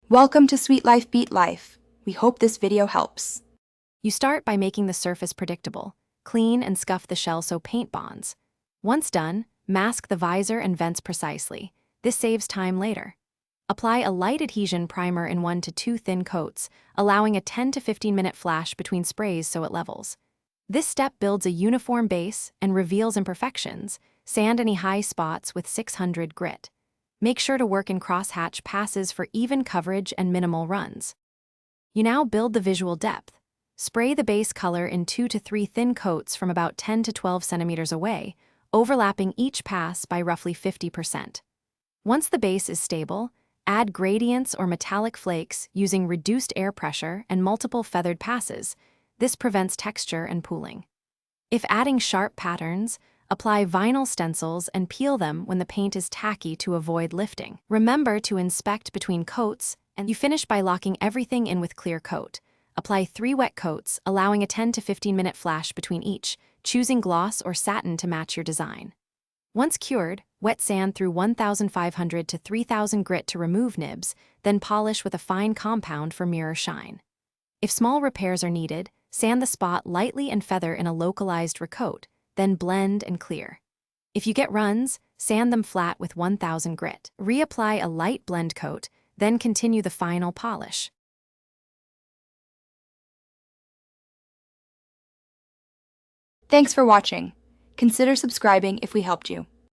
Welcome to Sweet Life Beat Life. We hope this video helps. You start by making the surface predictable. Clean and scuff the shell so paint bonds. Once done, mask the visor and vents precisely. This saves time later. Apply a light adhesion primer in 1 to 2 thin coats, allowing a 10 to 15 minute flash between sprays so it levels. This step builds a uniform base and reveals imperfections. Sand any high spots with 600 grit. Make sure to work in crosshatch passes for even coverage and minimal runs. You now build the visual depth. Spray the base color in 2 to 3 thin coats from about 10 to 12 centimeters away, overlapping each pass by roughly 50%. Once the base is stable, add gradients or metallic flakes using reduced air pressure and multiple feathered passes. This prevents texture and pooling. If adding sharp patterns, apply vinyl stencils and peel them when the paint is tacky to avoid lifting. Remember to inspect between coats, and you finish by locking everything in with clear coat. Apply 3 wet coats, allowing a 10 to 15 minute flash between each, choosing gloss or satin to match your design. Once cured, wet sand through 1,500 to 3,000 grit to remove nibs, then polish with a fine compound for mirror shine. If small repairs are needed, sand the spot lightly and feather in a localized recoat, then blend and clear. If you get runs, sand them flat with 1,000 grit. Reapply a light blend coat, then continue the final polish. Thanks for watching. Consider subscribing if we helped you.